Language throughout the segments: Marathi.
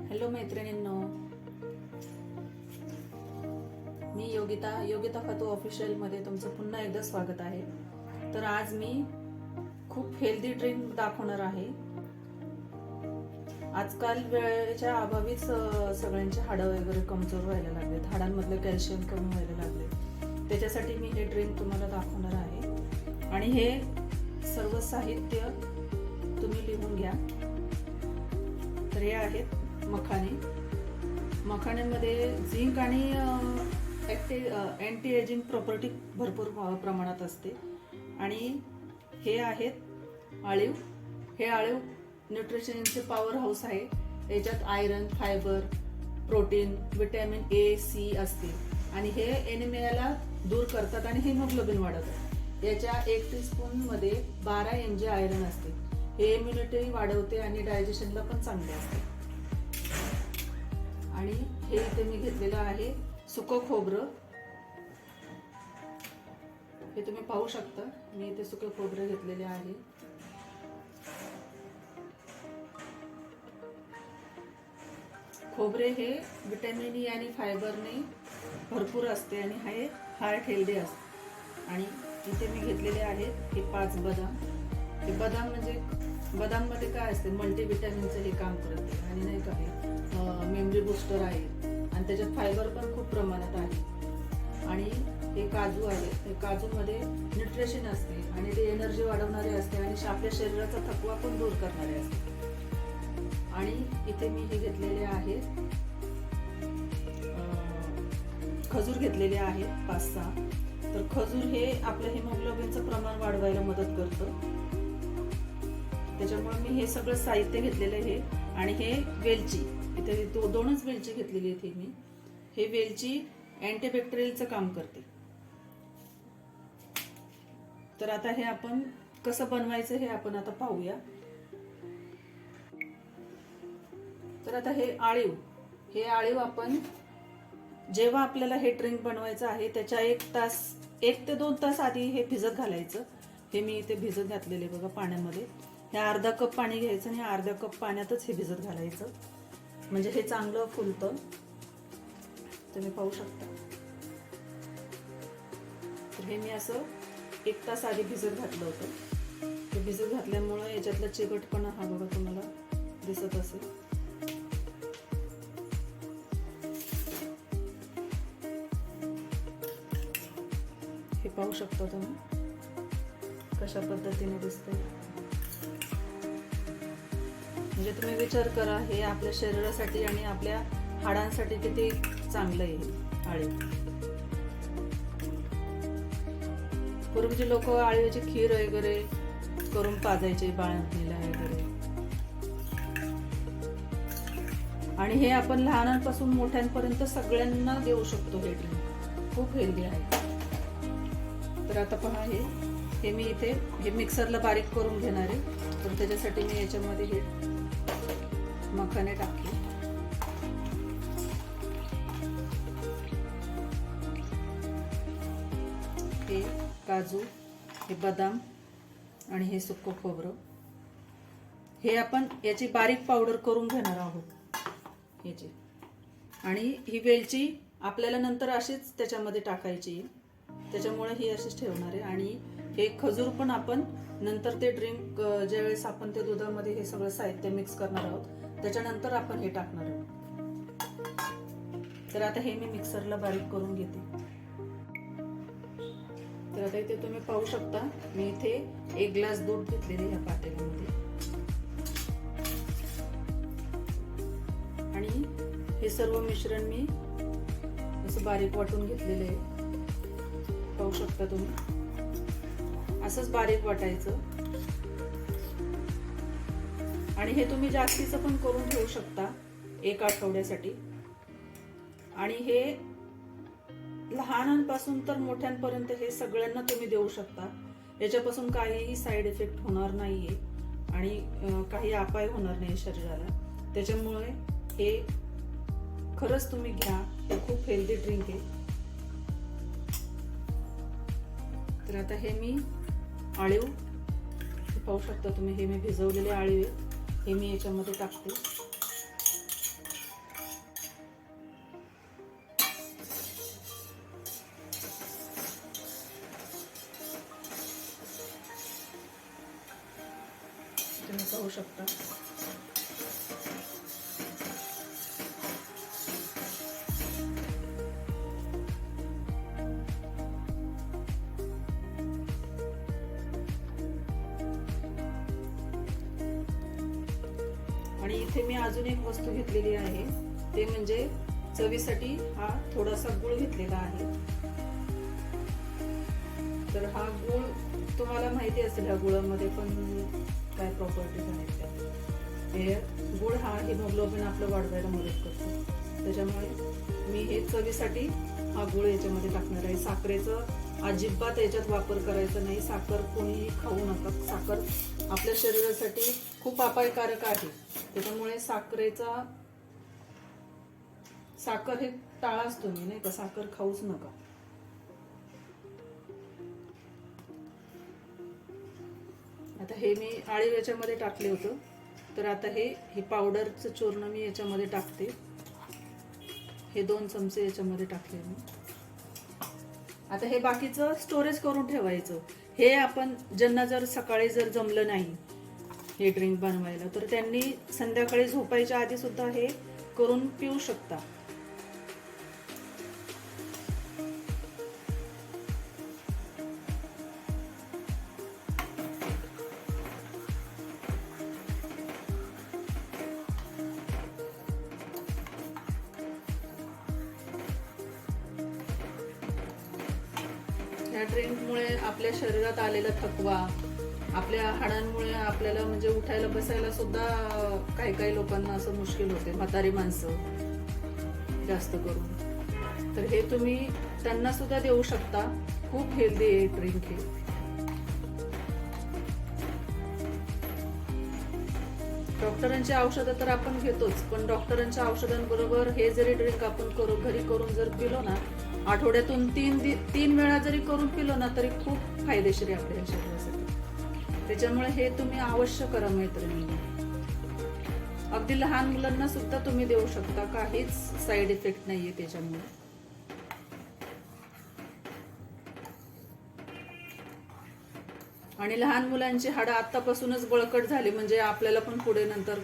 हॅलो मैत्रिणींनो, मी योगिता खातू ऑफिशियल मध्ये तुमचं पुन्हा एकदा स्वागत आहे. तर आज मी खूप हेल्दी ड्रिंक दाखवणार आहे. आजकाल वेळेच्या अभावीच सगळ्यांचे हाडं वगैरे कमजोर व्हायला लागलेत, हाडांमधलं कॅल्शियम कमी व्हायला लागले. त्याच्यासाठी मी हे ड्रिंक तुम्हाला दाखवणार आहे आणि हे सर्व साहित्य तुम्ही लिहून घ्या. तर हे आहेत मखाण्यामध्ये झिंक आणि अँटी एजिंग प्रॉपर्टी भरपूर प्रमाणात असते. आणि हे आहेत आळीव. हे आळीव न्यूट्रिशनचे पॉवर हाऊस आहे. याच्यात iron, fibre, protein, vitamin A, C असते आणि हे एनिमियाला दूर करतात आणि हिमोग्लोबिन वाढवतात. याच्या 1 टीस्पून मध्ये 12 mg आयरन असते. हे इम्युनिटी वाढवते आणि डायजेशनला पण चांगले असते. आणि हे इथे मी घेतलेलं आहे सुकं खोबरं. हे तुम्ही पाहू शकता, मी इथे सुकं खोबरं घेतलेले आहे. खोबरे हे विटॅमिन ई आणि फायबरने भरपूर असते आणि हे हार्ट हेल्दी असते. आणि इथे मी घेतलेले आहेत हे 5 बदाम. हे बदाम म्हणजे बदाममध्ये काय असते, मल्टीविटॅमिनचं हे काम करते आणि नाही का हे मेमरी बूस्टर आहे आणि त्याच्यात फायबर पण खूप प्रमाणात आहे. आणि हे काजू आहे. हे काजूमध्ये न्यूट्रिशन असते आणि ते एनर्जी वाढवणारे असते आणि आपल्या शरीराचा थकवा पण दूर करणारे असते. आणि इथे मी हे घेतलेले आहेत खजूर घेतलेले आहेत 5-6. तर खजूर हे आपलं हिमोग्लोबिनचं प्रमाण वाढवायला मदत करतं. त्याच्यामुळे मी हे सगळं साहित्य घेतलेलं आहे. आणि हे वेलची, इथे 2च वेलची घेतलेली आहे मी. हे वेलची अँटीबॅक्टेरियलचं काम करते. तर आता हे आपण कसं बनवायचं हे आपण आता पाहूया. तर आता हे आळीव आपण जेव्हा आपल्याला हे ड्रिंक बनवायचं आहे त्याच्या 1 ते 2 तास आधी हे भिजत घालायचं. हे मी इथे भिजत घातलेले बघा पाण्यामध्ये. हे अर्धा कप पाणी घ्यायचं आणि अर्धा कप पाण्यातच हे भिजत घालायचं, म्हणजे हे चांगलं फुलतं. तुम्ही पाहू शकता. तर हे मी असं 1 तास आधी भिजत घातलं होतं. हे भिजत घातल्यामुळे याच्यातला चिकटपणा हा बघा तुम्हाला दिसत असेल. हे पाहू शकता तुम्ही कशा पद्धतीने दिसतंय. म्हणजे तुम्ही विचार करा, हे आपल्या शरीरासाठी आणि आपल्या हाडांसाठी किती चांगलं आहे आळीव. पूर्वीचे लोक आळीवची खीर वगैरे करून पाजायचे बाळंतीला वगैरे. आणि हे आपण लहानांपासून मोठ्यांपर्यंत सगळ्यांना देऊ शकतो. हे ड्रिंक खूप हेल्दी आहे. तर आता पहा, हे मी इथे हे मिक्सरला बारीक करून घेणार आहे. तर त्याच्यासाठी मी याच्यामध्ये हे मखाने टाकले. हे काजू, हे बदाम आणि हे सुकं खोबरं, हे आपण याची बारीक पावडर करून घेणार आहोत याची. आणि ही वेलची आपल्याला नंतर अशीच त्याच्यामध्ये टाकायची, त्याच्यामुळे ही अशीच ठेवणार आहे. आणि हे खजूर पण आपण नंतर ते ड्रिंक ज्यावेळेस आपण ते दुधामध्ये हे सगळं साहित्य मिक्स करणार आहोत त्याच्यानंतर आपण हे टाकणार आहोत. तर आता हे मी मिक्सरला बारीक करून घेते. तर आता इथे तुम्ही पाहू शकता, मी इथे 1 ग्लास दूध घेतलेले ह्या पातेल्यामध्ये. आणि हे सर्व मिश्रण मी असं बारीक वाटून घेतलेलं आहे. पाहू शकता तुम्ही, असंच बारीक वाटायचं. आणि हे तुम्ही जास्तीचं पण करून ठेवू शकता 1 आठवड्यासाठी. आणि हे लहानांपासून तर मोठ्यांपर्यंत हे सगळ्यांना तुम्ही देऊ शकता. याच्यापासून काहीही साईड इफेक्ट होणार नाहीये आणि काही अपाय होणार नाही शरीराला. त्याच्यामुळे हे खरंच तुम्ही घ्या. हे खूप हेल्दी ड्रिंक आहे. तर आता हे मी आळीव पाहू शकता तुम्ही, हे मी भिजवलेले आळीव हे मी याच्यामध्ये टाकते. तुम्ही पाहू शकता. आणि इथे मी अजून एक वस्तू घेतलेली आहे, ते म्हणजे चवीसाठी हा थोडासा गुळ घेतलेला आहे. तर हा गुळ तुम्हाला माहिती असेल, ह्या गुळामध्ये पण काय प्रॉपर्टीज आहेत त्या. हे गुळ हा हिमोग्लोबिन आपलं वाढवायला मदत करतो, त्याच्यामुळे मी हे चवीसाठी हा गुळ याच्यामध्ये टाकणार आहे. साखरेचं अजिबात याच्यात वापर करायचा नाही. साखर कोणीही खाऊ नका. साखर आपल्या शरीरासाठी खूप अपायकारक आहे, त्याच्यामुळे साखर हे टाळाच तुम्ही, नाही का, साखर खाऊच नका. आता हे मी आळीव याच्यामध्ये टाकले होतं, तर आता हे पावडरचं चूर्ण मी याच्यामध्ये टाकते. हे 2 चमचे याच्यामध्ये टाकले मी. आता हे बाकीचं स्टोरेज करून ठेवायचं. हे आपण ज्यांना जर सकाळी जर जमलं नाही हे ड्रिंक बनवायला, तर त्यांनी संध्याकाळी झोपायच्या आधी सुद्धा हे करून पिऊ शकता. ह्या ड्रिंकमुळे आपल्या शरीरात आलेला थकवा, आपल्या हाडांमुळे आपल्याला म्हणजे उठायला बसायला सुद्धा काही लोकांना असं मुश्किल होते, म्हातारी माणसं जास्त करून. तर हे तुम्ही त्यांना सुद्धा देऊ शकता. खूप हेल्दी आहे ड्रिंक हे. डॉक्टरांची औषधं तर आपण घेतोच, पण डॉक्टरांच्या औषधांबरोबर हे जरी ड्रिंक आपण घरी करून जर पिलो ना, आठवड्यातून 3 वेळा जरी करून पिलो ना, तरी खूप फायदेशीर आहे आपल्या शरीरासाठी. त्याच्यामुळे हे तुम्ही अवश्य करा मैत्रिणींनी. अगदी लहान मुलांना सुद्धा तुम्ही देऊ शकता, काहीच साईड इफेक्ट नाहीये त्याच्यामुळे. आणि लहान मुलांची हाडं आतापासूनच बळकट झाली म्हणजे आपल्याला पण पुढे नंतर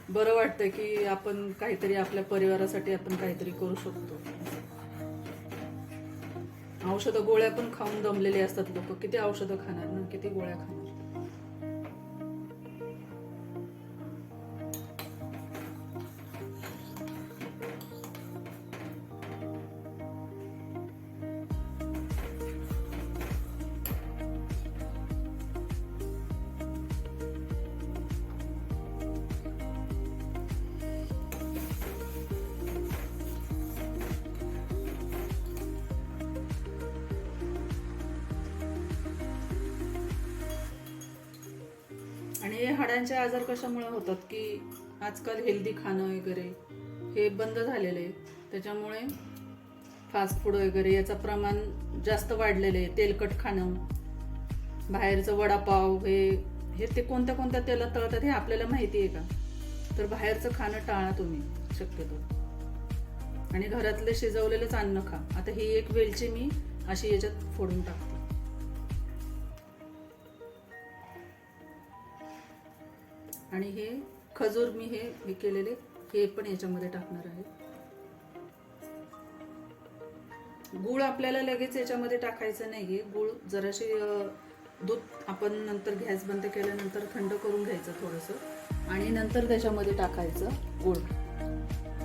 बरं वाटतं की आपण काहीतरी आपल्या परिवारासाठी आपण काहीतरी करू शकतो. औषधं गोळ्या पण खाऊन दमलेले असतात लोक. किती औषधं खाणार ना, किती गोळ्या खाणार. आणि हे हाडांचे आजार कशामुळे होतात की आजकाल हेल्दी खाणं वगैरे हे बंद झालेलं आहे. त्याच्यामुळे फास्ट फूड वगैरे याचं प्रमाण जास्त वाढलेलं आहे. तेलकट खाणं, बाहेरचं वडापाव, हे ते कोणत्या तेलात तळतात हे आपल्याला माहिती आहे का? तर बाहेरचं खाणं टाळा तुम्ही शक्यतो, आणि घरातले शिजवलेलंच अन्न खा. आता ही एक वेलची मी अशी याच्यात फोडून टाकते. आणि हे खजूर मी हे केलेले हे पण याच्यामध्ये टाकणार आहे. गूळ आपल्याला लगेच याच्यामध्ये टाकायचं नाहीये. गूळ जराशी दूध आपण नंतर गॅस बंद केल्यानंतर थंड करून घ्यायचं थोडंसं, आणि नंतर त्याच्यामध्ये टाकायचं गूळ,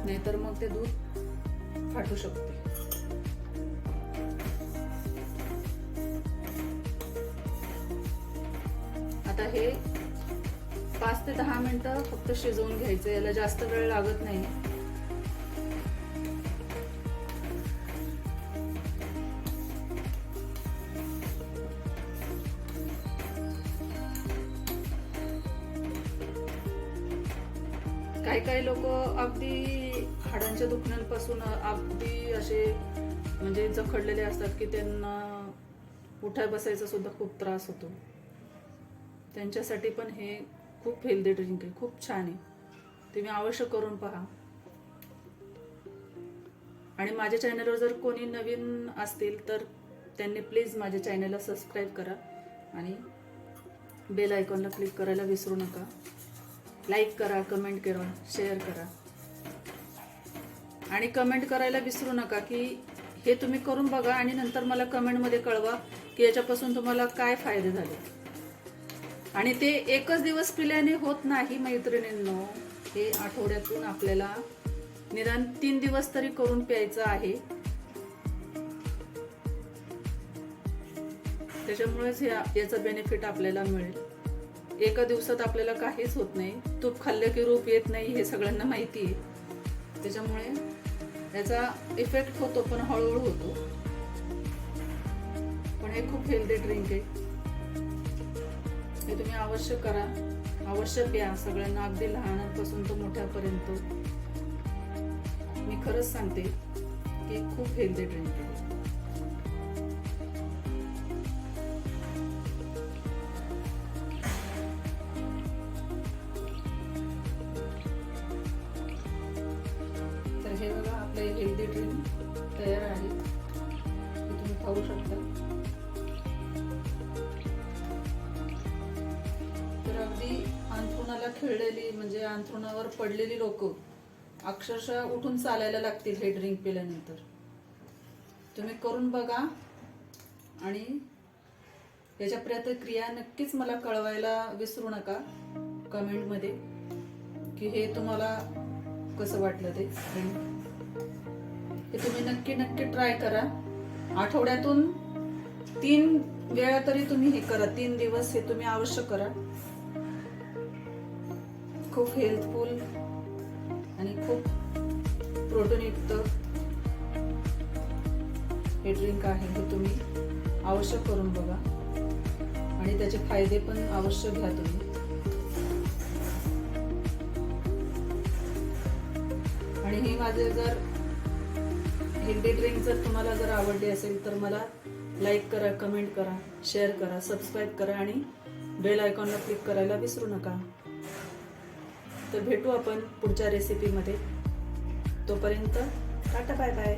नाहीतर मग ते दूध फाटू शकते. आता हे 5 ते 10 मिनिटं फक्त शिजवून घ्यायचं. याला जास्त वेळ लागत नाही. काही लोक अगदी हाडांच्या दुखण्यांपासून अगदी असे म्हणजे जखडलेले असतात की त्यांना उठाय बसायचा सुद्धा खूप त्रास होतो. त्यांच्यासाठी पण हे खूप हेल्दी ड्रिंक आहे, खूप छान आहे. तुम्ही अवश्य करून पहा. आणि माझ्या चॅनलवर जर कोणी नवीन असतील तर त्यांनी प्लीज माझ्या चॅनलला सबस्क्राईब करा आणि बेल आयकॉनला क्लिक करायला विसरू नका. लाईक करा, कमेंट करा, शेअर करा आणि कमेंट करायला विसरू नका की हे तुम्ही करून बघा आणि नंतर मला कमेंटमध्ये कळवा की याच्यापासून तुम्हाला काय फायदे झाले. आणि ते एकच दिवस पिल्याने होत नाही मैत्रिणींनो, हे आठवड्यातून आपल्याला निदान 3 दिवस तरी करून प्यायचं आहे. त्याच्यामुळेच याचा बेनिफिट आपल्याला मिळेल. एका दिवसात आपल्याला काहीच होत नाही. तूप खाल्लं की रूप येत नाही हे सगळ्यांना माहिती आहे. त्याच्यामुळे याचा इफेक्ट होतो पण हळूहळू होतो. पण हे खूप हेल्दी ड्रिंक आहे. हे तुम्ही अवश्य करा, अवश्य प्या. सगळ्यांना अगदी लहानांपासून तर मोठ्यापर्यंत मी खरंच सांगते की खूप हेल्दी ड्रिंक आहे. तर हे बघा आपले हेल्दी ड्रिंक तयार आहे. हे तुम्ही खाऊ शकता. तर अगदी अंथरुणाला खिळलेली म्हणजे अंथरुणावर पडलेली लोक अक्षरशः उठून चालायला लागतील हे ड्रिंक पिल्यानंतर. तुम्ही करून बघा आणि याच्या प्रतिक्रिया नक्कीच मला कळवायला विसरू नका कमेंटमध्ये की हे तुम्हाला कसं वाटलं ते. हे तुम्ही नक्की ट्राय करा. आठवड्यातून 3 वेळा तरी तुम्ही हे करा. 3 दिवस हे तुम्ही अवश्य करा. खूप हेल्थफुल आणि खूप प्रोटीनयुक्त हे ड्रिंक आहे. हे तुम्ही अवश्य करून बघा आणि त्याचे फायदे पण अवश्य घ्या तुम्ही. आणि हे माझे जर हेल्दी ड्रिंक जर तुम्हाला जर आवडली असेल तर मला लाईक करा, कमेंट करा, शेअर करा, सबस्क्राईब करा आणि बेल आयकॉनला क्लिक करायला विसरू नका. तर भेटू आपण पुढच्या रेसिपीमध्ये. तोपर्यंत टाटा, बाय बाय.